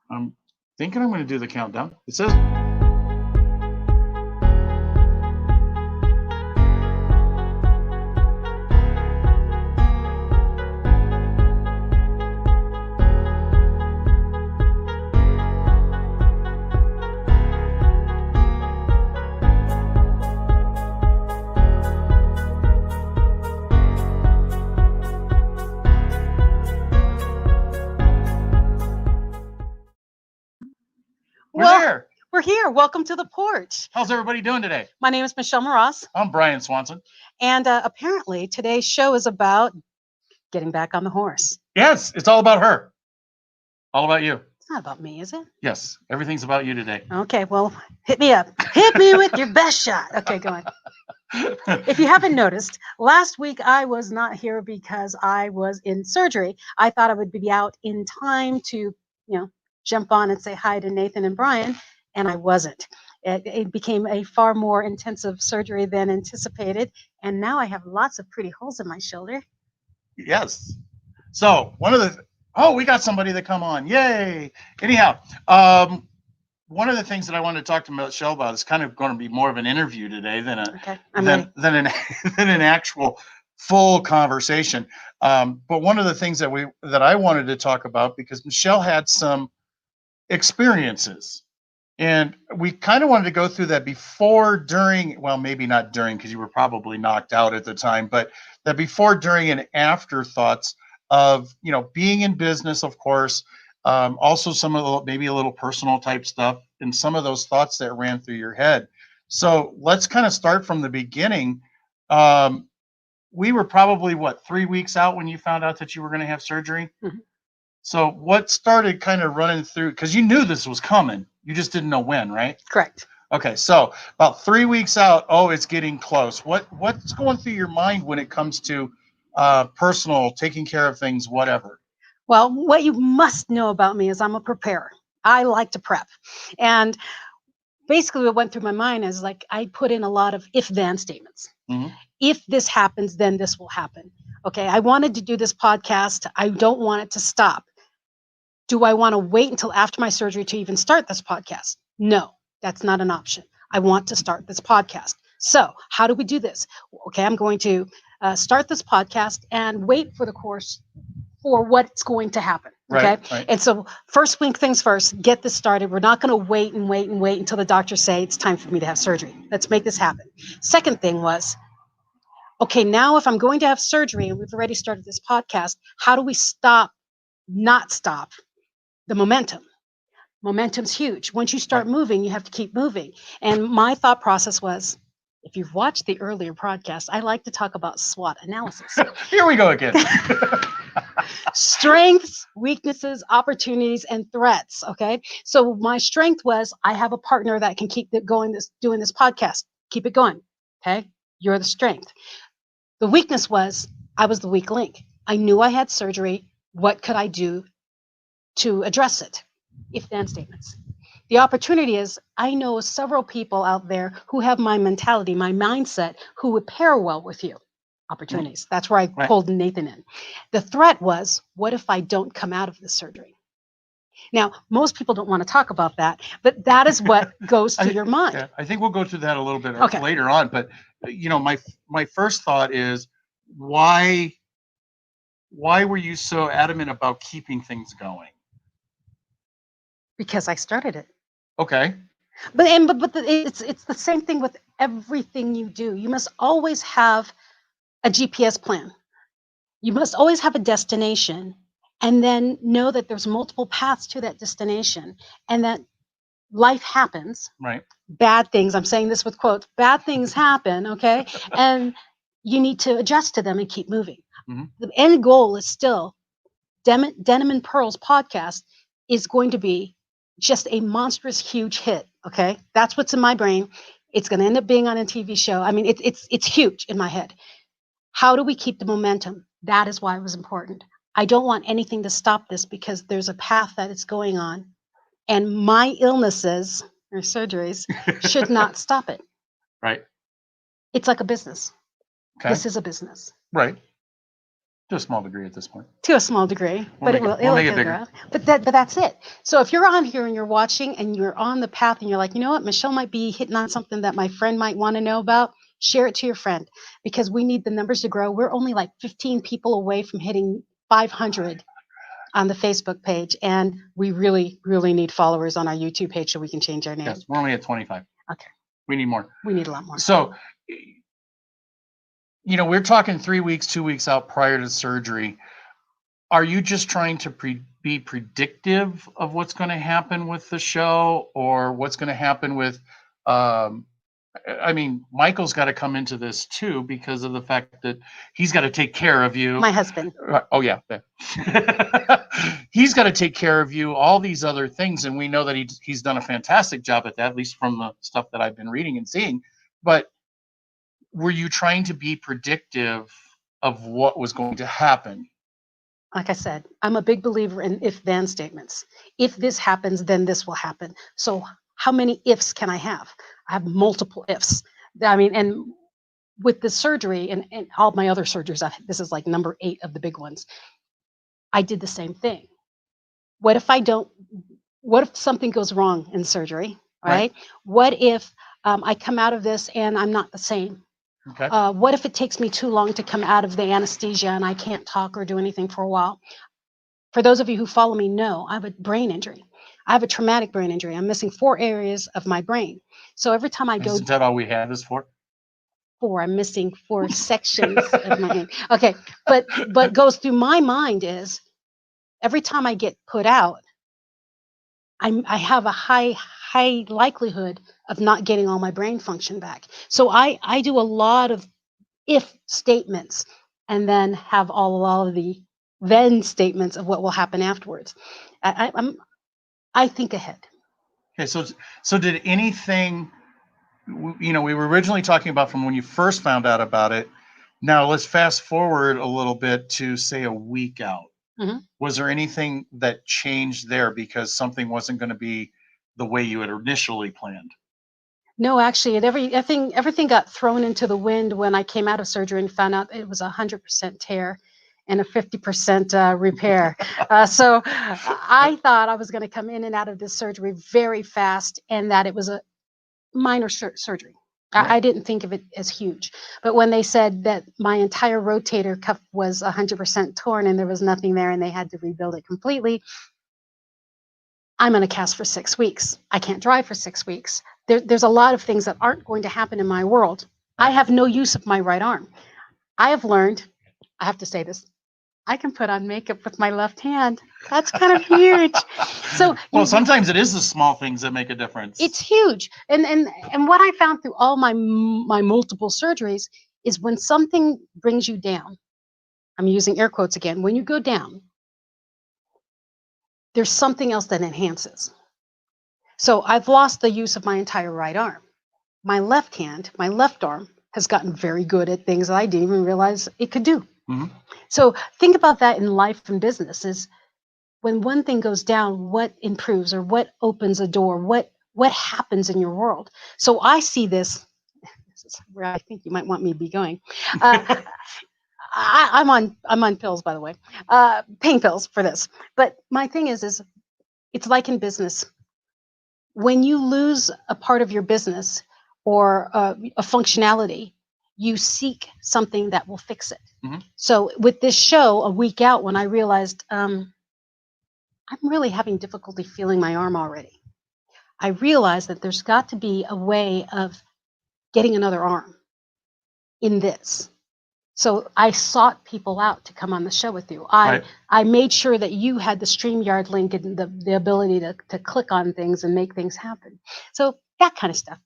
I'm thinking I'm going to do the countdown. It says. We're Well, there. we're here. Welcome to the porch. How's everybody doing today? My name is Michelle Moras, I'm Brian Swanson. and apparently today's show is about getting back on the horse. Yes, it's all about her. All about you. It's not about me, is it? Yes, everything's about you today. Okay, well, hit me up. Hit me with your best shot. Okay, go on. If you haven't noticed, last week I was not here because I was in surgery. I thought I would be out in time to, jump on and say hi to Nathan and Brian, and I wasn't. It became a far more intensive surgery than anticipated, and now I have lots of pretty holes in my shoulder. Yes. So we got somebody to come on. Yay. Anyhow, one of the things that I wanted to talk to Michelle about is kind of going to be more of an interview today than an actual full conversation. But one of the things that I wanted to talk about, because Michelle had some experiences, and we kind of wanted to go through that before, during, well, maybe not during, because you were probably knocked out at the time, but that before, during, and after thoughts of, being in business, of course. Also some of the, maybe a little personal type stuff and some of those thoughts that ran through your head. So let's kind of start from the beginning. We were probably 3 weeks out when you found out that you were going to have surgery. Mm-hmm. So what started kind of running through, because you knew this was coming, you just didn't know when, right? Correct. Okay, so about 3 weeks out, it's getting close. What's going through your mind when it comes to personal, taking care of things, whatever? Well, what you must know about me is I'm a preparer. I like to prep. And basically what went through my mind is like I put in a lot of if-then statements. Mm-hmm. If this happens, then this will happen. Okay, I wanted to do this podcast. I don't want it to stop. Do I want to wait until after my surgery to even start this podcast? No, that's not an option. I want to start this podcast. So how do we do this? Okay, I'm going to start this podcast and wait for the course for what's going to happen. Okay. Right. And so first things first, get this started. We're not going to wait until the doctors say it's time for me to have surgery. Let's make this happen. Second thing was, okay, now if I'm going to have surgery and we've already started this podcast, how do we not stop the momentum? Momentum's huge. Once you start moving, you have to keep moving. And my thought process was, if you've watched the earlier podcast, I like to talk about SWOT analysis. Here we go again. Strengths, weaknesses, opportunities, and threats. Okay. So my strength was I have a partner that can keep doing this podcast. Keep it going. Okay. You're the strength. The weakness was I was the weak link. I knew I had surgery. What could I do to address it? If-then statements. The opportunity is I know several people out there who have my mentality, my mindset, who would pair well with you. Opportunities. That's where I pulled Nathan in. The threat was, what if I don't come out of this surgery? Now, most people don't want to talk about that, but that is what goes through your mind. Yeah, I think we'll go through that a little bit later on. But my first thought is, why were you so adamant about keeping things going? Because I started it. Okay. But it's the same thing with everything you do. You must always have a GPS plan. You must always have a destination, and then know that there's multiple paths to that destination, and that life happens. Right. Bad things, I'm saying this with quotes, bad things happen, okay? And you need to adjust to them and keep moving. Mm-hmm. The end goal is still, Denim and Pearls podcast is going to be just a monstrous, huge hit, okay? That's what's in my brain. It's going to end up being on a TV show. I mean, it's huge in my head. How do we keep the momentum? That is why it was important. I don't want anything to stop this because there's a path that it's going on, and my illnesses or surgeries should not stop it. Right. It's like a business. Okay. This is a business. Right. To a small degree at this point. To a small degree, We'll but we'll it'll make it get bigger. around. But that's it. So if you're on here and you're watching and you're on the path and you're like, you know what, Michelle might be hitting on something that my friend might want to know about, share it to your friend, because we need the numbers to grow. We're only like 15 people away from hitting 500 on the Facebook page, and we really, really need followers on our YouTube page so we can change our name. Yes, we're only at 25. Okay. We need more. We need a lot more. So, we're talking 3 weeks, 2 weeks out prior to surgery. Are you just trying to be predictive of what's going to happen with the show, or what's going to happen with, Michael's got to come into this too, because of the fact that he's got to take care of you. My husband. Oh yeah. He's got to take care of you, all these other things. And we know that he's done a fantastic job at that, at least from the stuff that I've been reading and seeing. But were you trying to be predictive of what was going to happen? Like I said, I'm a big believer in if-then statements. If this happens, then this will happen. So how many ifs can I have? I have multiple ifs. And with the surgery and all my other surgeries, this is like number 8 of the big ones. I did the same thing. What if something goes wrong in surgery, right? What if I come out of this and I'm not the same? Okay. What if it takes me too long to come out of the anesthesia and I can't talk or do anything for a while? For those of you who follow me know, I have a brain injury. I have a traumatic brain injury. I'm missing 4 areas of my brain. So every time I go... Isn't that all we have this for? 4. I'm missing 4 sections of my brain. Okay, but goes through my mind is every time I get put out, I have a high likelihood of not getting all my brain function back. So I do a lot of if statements and then have all of the then statements of what will happen afterwards. I think ahead. Okay, so did anything, we were originally talking about from when you first found out about it. Now let's fast forward a little bit to say a week out. Mm-hmm. Was there anything that changed there because something wasn't going to be the way you had initially planned? No, actually, everything got thrown into the wind when I came out of surgery and found out it was 100% tear and a 50% repair. So I thought I was going to come in and out of this surgery very fast, and that it was a minor surgery. Right. I didn't think of it as huge. But when they said that my entire rotator cuff was 100% torn and there was nothing there and they had to rebuild it completely, I'm in a cast for 6 weeks. I can't drive for 6 weeks. There's a lot of things that aren't going to happen in my world. I have no use of my right arm. I have learned, I have to say this, I can put on makeup with my left hand. That's kind of huge. So well, sometimes it is the small things that make a difference. It's huge. And what I found through all my multiple surgeries is when something brings you down, I'm using air quotes again, when you go down, there's something else that enhances. So I've lost the use of my entire right arm. My left hand, my left arm has gotten very good at things that I didn't even realize it could do. Mm-hmm. So think about that in life and business is when one thing goes down, what improves or what opens a door, what happens in your world. So I see this is where I think you might want me to be going. I'm on pills, by the way, pain pills for this. But my thing is it's like in business. When you lose a part of your business or a functionality, you seek something that will fix it. Mm-hmm. So with this show, a week out, when I realized I'm really having difficulty feeling my arm already, I realized that there's got to be a way of getting another arm in this. So I sought people out to come on the show with you. I made sure that you had the StreamYard link and the ability to click on things and make things happen. So that kind of stuff.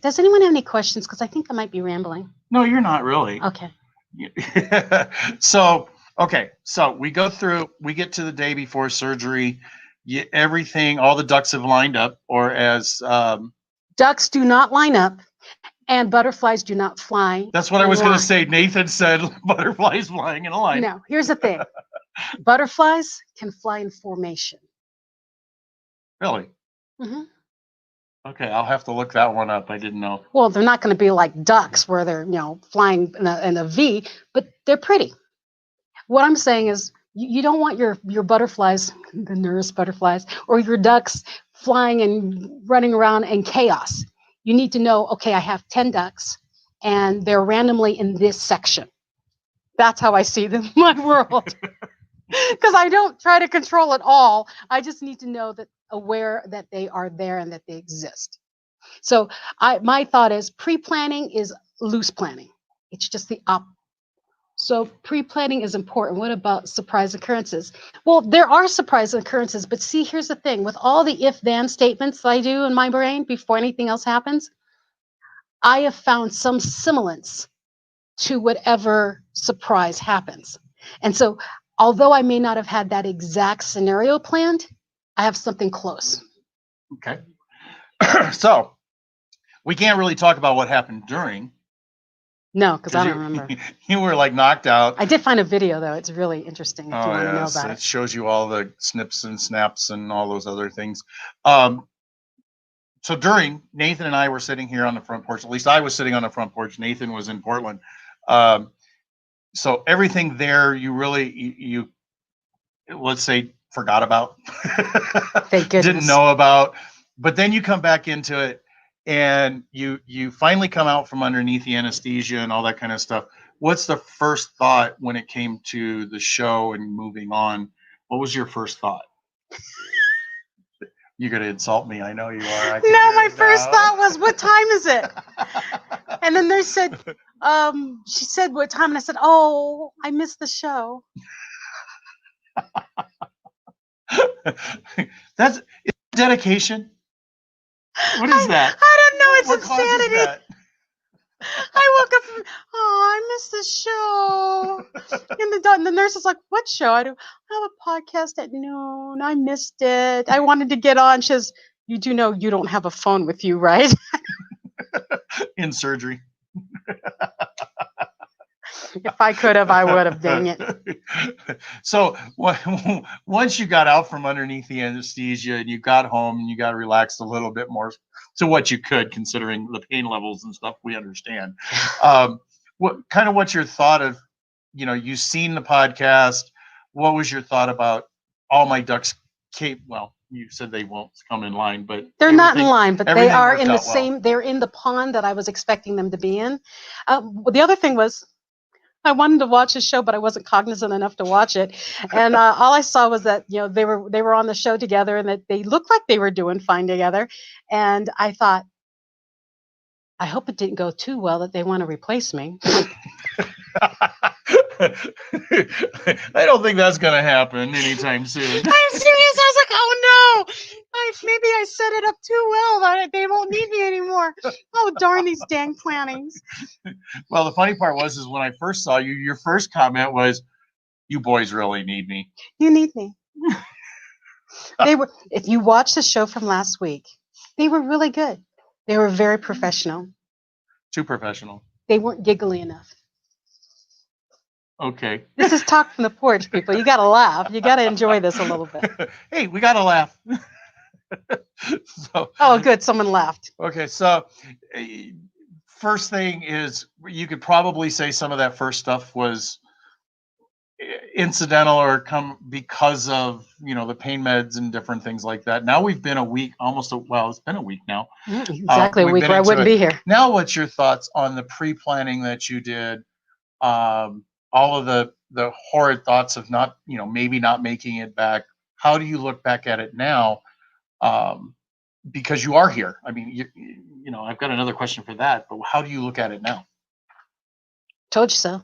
Does anyone have any questions? Because I think I might be rambling. No, you're not really. Okay. So we go through, we get to the day before surgery. Everything, all the ducks have lined up, or as ducks do not line up. And butterflies do not fly. That's what I was going to say. Nathan said butterflies flying in a line. No, here's the thing. Butterflies can fly in formation. Really? Mm-hmm. Okay, I'll have to look that one up. I didn't know. Well, they're not going to be like ducks where they're flying in a V, but they're pretty. What I'm saying is you don't want your butterflies, the nurse butterflies, or your ducks flying and running around in chaos. You need to know, okay, I have 10 ducks and they're randomly in this section. That's how I see them in my world. Because I don't try to control it all. I just need to know that aware that they are there and that they exist. So my thought is pre-planning is loose planning. It's just the opposite. So pre-planning is important. What about surprise occurrences? Well, there are surprise occurrences, but see, here's the thing. With all the if-then statements I do in my brain before anything else happens, I have found some semblance to whatever surprise happens. And so, although I may not have had that exact scenario planned, I have something close. Okay. So we can't really talk about what happened during. No, because I don't you, remember. You were like knocked out. I did find a video though. It's really interesting if you want to know about It it. shows you all the snips and snaps and all those other things. So during, Nathan and I were sitting here on the front porch. At least I was sitting on the front porch. Nathan was in Portland. So everything there, you let's say forgot about, Thank goodness. didn't know about. But then you come back into it, and you finally come out from underneath the anesthesia and all that kind of stuff. What's the first thought when it came to the show and moving on? What was your first thought? You're going to insult me. I know you are. No, my first thought was, what time is it? And then they said, she said, what time? And I said, oh, I missed the show. That's dedication. What is that? I don't know. It's What causes insanity. that? I woke up from, oh, I missed the show. And the nurse is like, what show? I have a podcast at noon. I missed it. I wanted to get on. She says, you do know you don't have a phone with you, right? In surgery. If I could have, I would have, dang it. So once you got out from underneath the anesthesia and you got home and you got relaxed a little bit more to what you could, considering the pain levels and stuff, we understand. What's your thought of, you've seen the podcast. What was your thought about all my ducks? Well, you said they won't come in line, but they're not in line, but they are in the same, well. they're in the pond that I was expecting them to be in. The other thing was, I wanted to watch the show, but I wasn't cognizant enough to watch it. And all I saw was that, they were on the show together and that they looked like they were doing fine together. And I thought, I hope it didn't go too well that they want to replace me. I don't think that's going to happen anytime soon. I'm serious. I was like, oh no, maybe I set it up too well that they won't need me anymore. Oh, darn these dang plannings. Well, the funny part is when I first saw you, your first comment was, you boys really need me. You need me. If you watch the show from last week, they were really good. They were very professional. Too professional. They weren't giggly enough. Okay. This is talk from the porch, people. You got to laugh. You got to enjoy this a little bit. Hey, we got to laugh. Oh, good. Someone laughed. Okay. So first thing is, you could probably say some of that first stuff was incidental or come because of, the pain meds and different things like that. Now we've been a week, it's been a week now. Exactly a week where I wouldn't be here. Now, what's your thoughts on the pre-planning that you did? All of the horrid thoughts of not, maybe not making it back. How do you look back at it now? Because you are here. I mean, I've got another question for that, but how do you look at it now? Told you so.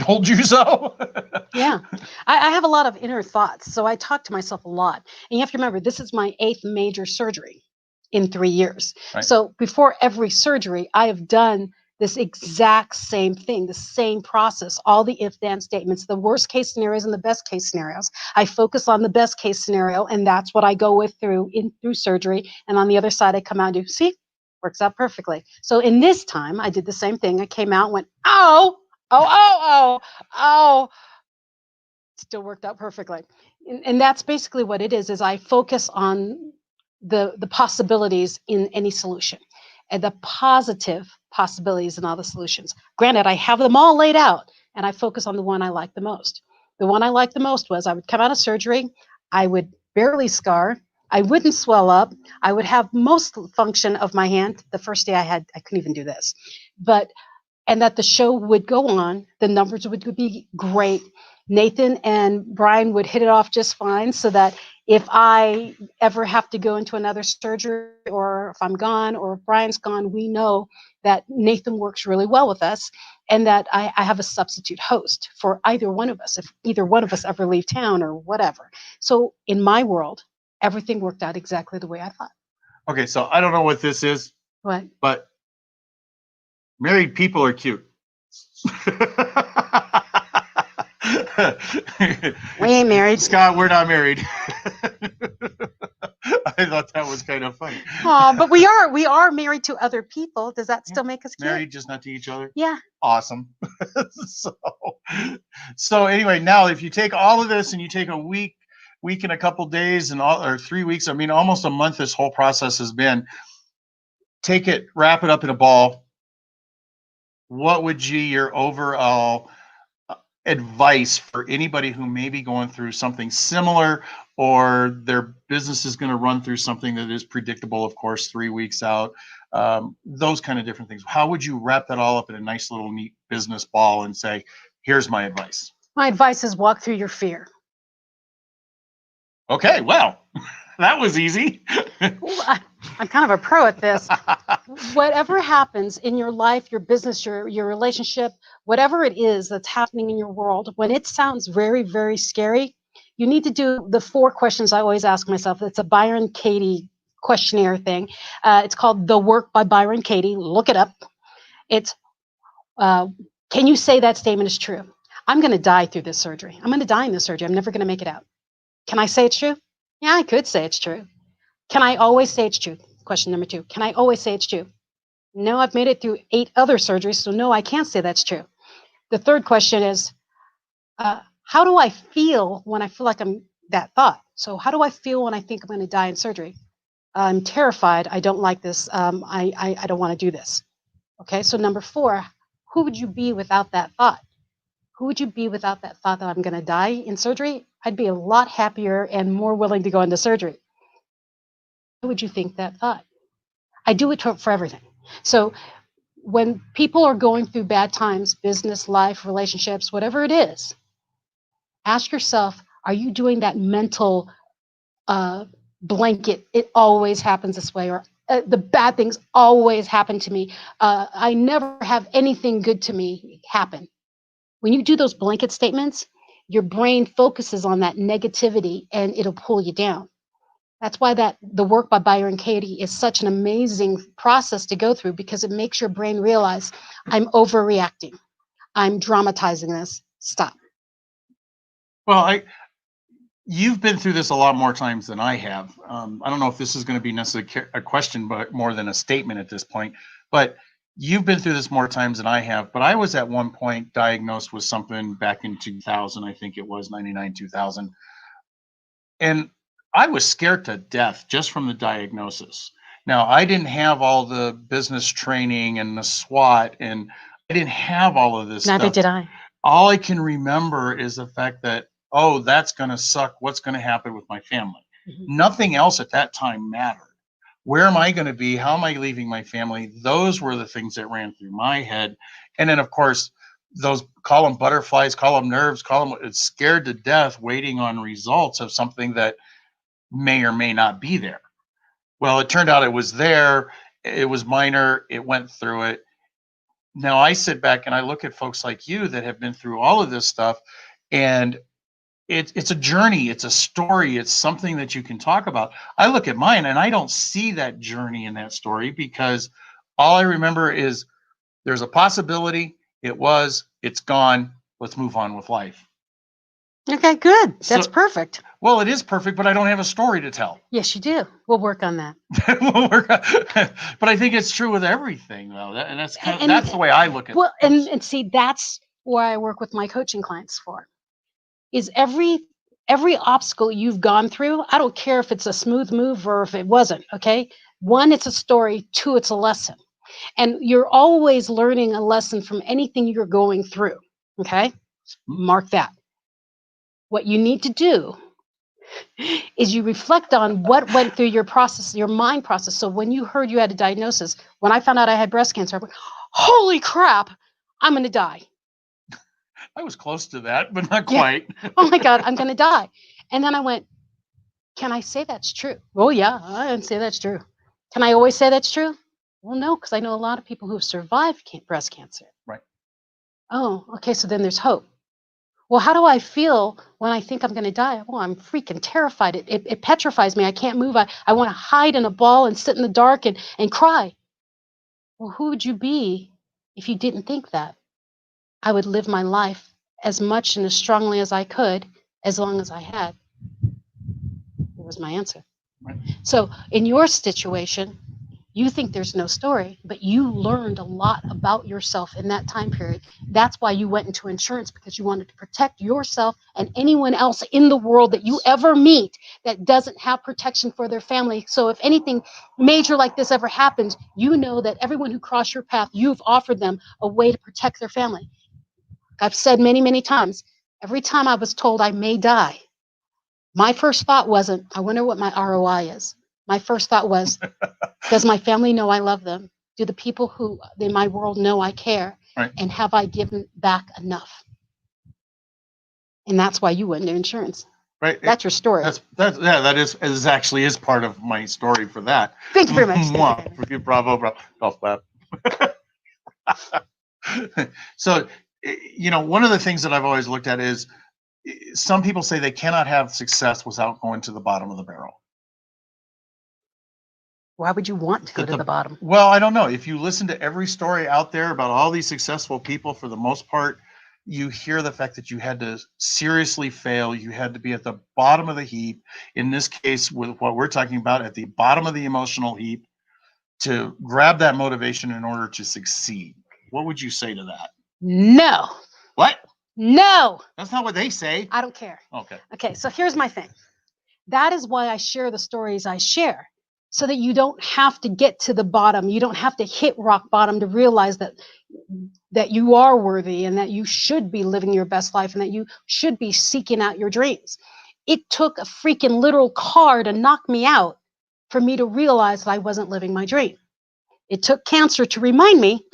Told you so. Yeah. I have a lot of inner thoughts. So I talk to myself a lot. And you have to remember, this is my 8th major surgery in 3 years. Right. So before every surgery, I have done this exact same thing, the same process, all the if-then statements, the worst case scenarios and the best case scenarios. I focus on the best case scenario, and that's what I go with through surgery. And on the other side, I come out and do, see, works out perfectly. So in this time, I did the same thing. I came out and went, oh, still worked out perfectly. And that's basically what it is I focus on the possibilities in any solution and the positive possibilities in all the solutions. Granted, I have them all laid out and I focus on the one I like the most. The one I liked the most was I would come out of surgery, I would barely scar, I wouldn't swell up, I would have most function of my hand. The first day I couldn't even do this, but and that the show would go on, the numbers would be great. Nathan and Brian would hit it off just fine, so that if I ever have to go into another surgery, or if I'm gone, or if Brian's gone, we know that Nathan works really well with us, and that I have a substitute host for either one of us, if either one of us ever leave town or whatever. So in my world, everything worked out exactly the way I thought. Okay, so I don't know what this is, What? but married people are cute. We ain't married. Scott, we're not married. I thought that was kind of funny. Oh, but we are married to other people. Does that still make us cute? Married, just not to each other? Yeah. Awesome. so anyway, now if you take all of this and you take a week and a couple days and all, or 3 weeks, I mean, almost a month, this whole process has been, take it, wrap it up in a ball. What would your overall advice for anybody who may be going through something similar, or their business is going to run through something that is predictable, of course, 3 weeks out, those kind of different things? How would you wrap that all up in a nice little neat business ball and say, here's my advice? My advice is walk through your fear. Okay, well, that was easy. Ooh, I'm kind of a pro at this. Whatever happens in your life, your business, your relationship, whatever it is that's happening in your world, when it sounds very, very scary, you need to do the 4 questions I always ask myself. It's a Byron Katie questionnaire thing. It's called The Work by Byron Katie. Look it up. It's, can you say that statement is true? I'm going to die through this surgery. I'm going to die in this surgery. I'm never going to make it out. Can I say it's true? Yeah, I could say it's true. Can I always say it's true? Question number 2. Can I always say it's true? No, I've made it through 8 other surgeries, so no, I can't say that's true. The third question is, how do I feel when I feel like I'm that thought? So how do I feel when I think I'm going to die in surgery? I'm terrified. I don't like this. I don't want to do this. Okay, so number 4, who would you be without that thought? Who would you be without that thought that I'm going to die in surgery? I'd be a lot happier and more willing to go into surgery. Why would you think that thought? I do it for everything. So when people are going through bad times, business, life, relationships, whatever it is, ask yourself, are you doing that mental blanket? It always happens this way, or the bad things always happen to me. I never have anything good to me happen. When you do those blanket statements, your brain focuses on that negativity and it'll pull you down. That's why the work by Byron Katie is such an amazing process to go through, because it makes your brain realize, I'm overreacting. I'm dramatizing this. Stop. Well, you've been through this a lot more times than I have. I don't know if this is going to be necessarily a question, but more than a statement at this point. But you've been through this more times than I have. But I was at one point diagnosed with something back in 2000. I think it was 99, 2000. And I was scared to death just from the diagnosis. Now, I didn't have all the business training and the SWOT, and I didn't have all of this Neither stuff. did I. All I can remember is the fact that, oh, that's going to suck. What's going to happen with my family? Mm-hmm. Nothing else at that time mattered. Where am I going to be? How am I leaving my family? Those were the things that ran through my head. And then, of course, those, call them butterflies, call them nerves, call them, it's scared to death waiting on results of something that may or may not be there. Well, it turned out it was there. It was minor. It went through it. Now I sit back and I look at folks like you that have been through all of this stuff, and it's a journey, it's a story, it's something that you can talk about. I look at mine and I don't see that journey in that story, because all I remember is there's a possibility, it's gone, let's move on with life. Okay, good. That's So, perfect. well, it is perfect, but I don't have a story to tell. Yes, you do. We'll work on that. But I think it's true with everything, though. And that's And- that's the way I look at it. Well, and see, that's why I work with my coaching clients for. Is every obstacle you've gone through, I don't care if it's a smooth move or if it wasn't, okay? 1, it's a story. 2, it's a lesson. And you're always learning a lesson from anything you're going through, okay? Mark that. What you need to do is you reflect on what went through your process, your mind process. So when you heard you had a diagnosis, when I found out I had breast cancer, I went, holy crap, I'm going to die. I was close to that, but not Yeah. quite. Oh my God, I'm going to die. And then I went, can I say that's true? Oh yeah, I can say that's true. Can I always say that's true? Well, no, because I know a lot of people who have survived breast cancer. Right. Oh, okay, so then there's hope. Well, how do I feel when I think I'm going to die? Well, I'm freaking terrified. It petrifies me. I can't move. I want to hide in a ball and sit in the dark and cry. Well, who would you be if you didn't think that? I would live my life as much and as strongly as I could, as long as I had. That was my answer. Right. So in your situation, you think there's no story, but you learned a lot about yourself in that time period. That's why you went into insurance, because you wanted to protect yourself and anyone else in the world that you ever meet that doesn't have protection for their family. So if anything major like this ever happens, you know that everyone who crossed your path, you've offered them a way to protect their family. I've said many, many times, every time I was told I may die, my first thought wasn't, I wonder what my ROI is. My first thought was, does my family know I love them? Do the people who in my world know I care? Right. And have I given back enough? And that's why you went into insurance. Right. That's your story. That is actually is part of my story for that. Thank you very much. Bravo, golf clap. So, one of the things that I've always looked at is some people say they cannot have success without going to the bottom of the barrel. Why would you want to go to the bottom? Well, I don't know. If you listen to every story out there about all these successful people, for the most part, you hear the fact that you had to seriously fail. You had to be at the bottom of the heap. In this case, with what we're talking about, at the bottom of the emotional heap, to grab that motivation in order to succeed. What would you say to that? No. What? No. That's not what they say. I don't care. Okay, so here's my thing. That is why I share the stories I share, so that you don't have to get to the bottom. You don't have to hit rock bottom to realize that you are worthy and that you should be living your best life and that you should be seeking out your dreams. It took a freaking literal car to knock me out for me to realize that I wasn't living my dream. It took cancer to remind me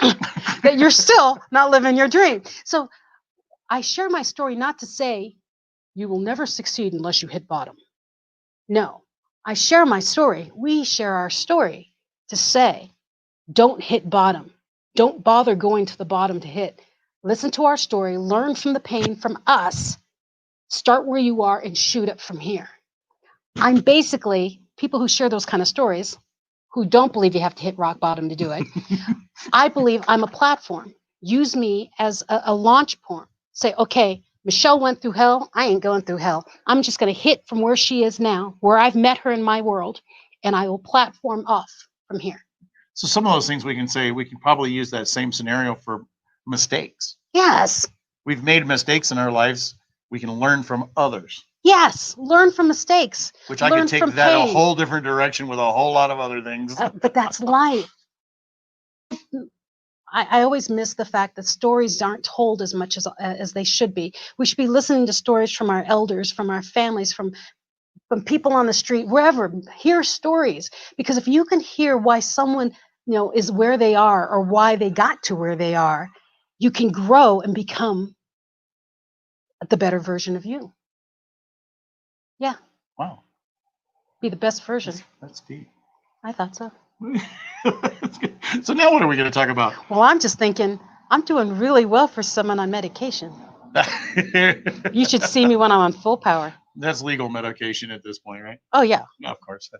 that you're still not living your dream. So I share my story not to say you will never succeed unless you hit bottom. No, I share my story. We share our story to say, don't hit bottom. Don't bother going to the bottom to hit. Listen to our story, learn from the pain from us, start where you are and shoot up from here. I'm basically people who share those kind of stories who don't believe you have to hit rock bottom to do it. I believe I'm a platform. Use me as a launch point. Say, okay, Michelle went through hell. I ain't going through hell. I'm just going to hit from where she is now, where I've met her in my world, and I will platform off from here. So some of those things we can probably use that same scenario for mistakes. Yes. We've made mistakes in our lives. We can learn from others. Yes, learn from mistakes. Which I could take that a whole different direction with a whole lot of other things. But that's life. I always miss the fact that stories aren't told as much as they should be. We should be listening to stories from our elders, from our families, from people on the street, wherever. Hear stories, because if you can hear why someone is where they are or why they got to where they are, you can grow and become the better version of you. Yeah. Wow. Be the best version. That's deep. I thought so. So now what are we going to talk about? Well, I'm just thinking I'm doing really well for someone on medication. You should see me when I'm on full power. That's legal medication at this point, right? Oh, yeah. No, of course.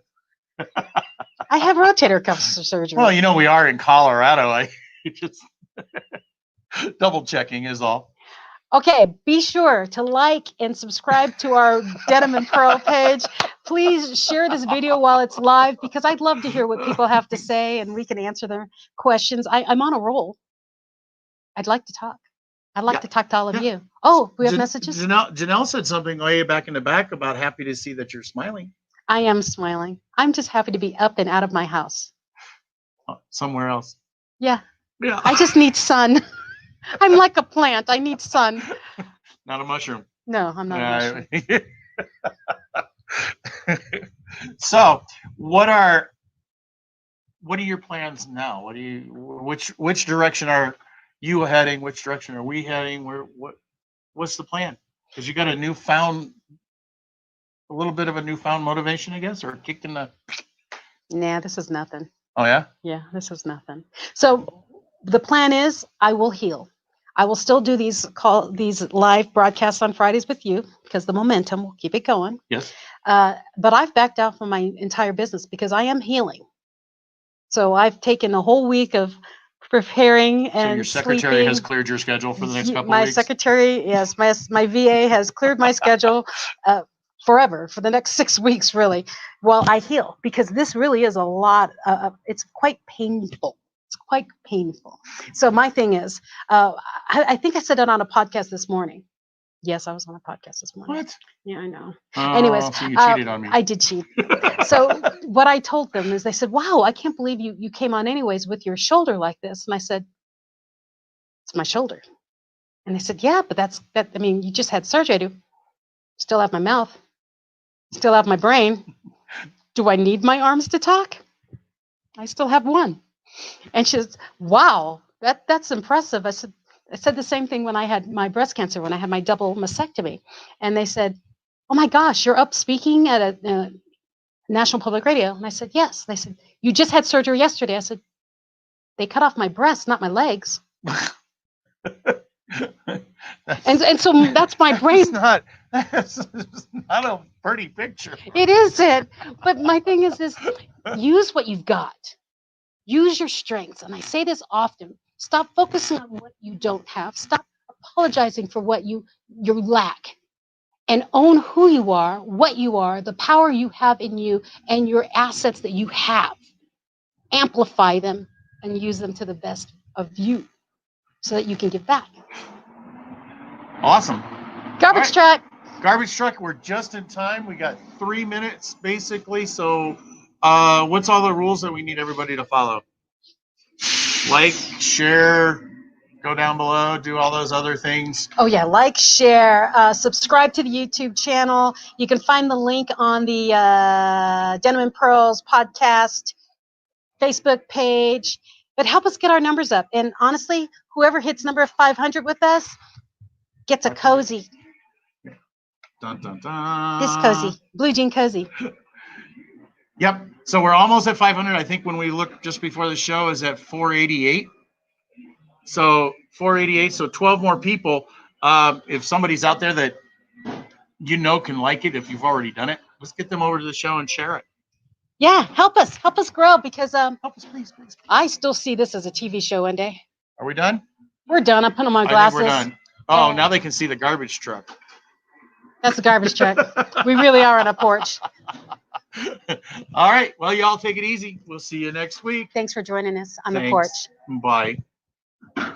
I have rotator cuff surgery. Well, we are in Colorado. I just double checking is all. Okay, be sure to like and subscribe to our Denim and Pearl page. Please share this video while it's live, because I'd love to hear what people have to say and we can answer their questions. I'm on a roll. I'd like to talk. I'd like to talk to all of you. Oh, we have messages? Janelle said something way back in the back about happy to see that you're smiling. I am smiling. I'm just happy to be up and out of my house. Somewhere else. Yeah. Yeah. I just need sun. I'm like a plant. I need sun. Not a mushroom. No, I'm not an issue. So, what are your plans now? Which direction are you heading? Which direction are we heading? What's the plan? Because you got a little bit of a newfound motivation, I guess, or kicked in the. Nah, this is nothing. Oh yeah. Yeah, this is nothing. So the plan is I will heal. I will still do these live broadcasts on Fridays with you because the momentum will keep it going. Yes. But I've backed out from my entire business because I am healing. So I've taken a whole week of preparing and So your secretary sleeping. has cleared your schedule for the next couple My of weeks? secretary, yes, my VA has cleared my schedule forever for the next 6 weeks, really, while I heal, because this really is a lot. It's quite painful. It's quite painful. So my thing is, I think I said it on a podcast this morning. Yes, I was on a podcast this morning. What? Yeah, I know. Oh, Anyways, so you cheated on me. I did cheat. So what I told them is, they said, "Wow, I can't believe you came on anyways with your shoulder like this." And I said, "It's my shoulder." And they said, "Yeah, but that. I mean, you just had surgery. I do still have my mouth, still have my brain. Do I need my arms to talk? I still have one." And she says, "Wow, that's impressive." I said the same thing when I had my breast cancer, when I had my double mastectomy. And they said, "Oh my gosh, you're up speaking at a National Public Radio." And I said, "Yes." They said, "You just had surgery yesterday." I said, "They cut off my breasts, not my legs." And so that's my brain. That's not a pretty picture. It isn't. But my thing is this: use what you've got. Use your strengths. And I say this often. Stop focusing on what you don't have. Stop apologizing for what you lack. And own who you are, what you are, the power you have in you, and your assets that you have. Amplify them and use them to the best of you so that you can give back. Awesome. Garbage truck. Garbage truck, we're just in time. We got 3 minutes basically. So what's all the rules that we need everybody to follow? Like, share, go down below, do all those other things. Oh yeah, like, share, subscribe to the YouTube channel. You can find the link on the Denim and Pearls podcast Facebook page. But help us get our numbers up. And honestly, whoever hits number 500 with us gets a cozy. Dun, dun, dun. This cozy, blue jean cozy. Yep. So we're almost at 500. I think when we looked just before the show is at 488. So 488. So 12 more people. If somebody's out there that can like it, if you've already done it, let's get them over to the show and share it. Yeah, help us grow, because help us, please. I still see this as a TV show one day. Are we done? We're done. I'm putting on my glasses. I think we're done. Oh, now they can see the garbage truck. That's a garbage truck. We really are on a porch. All right. Well, y'all take it easy. We'll see you next week. Thanks for joining us on the porch. Bye.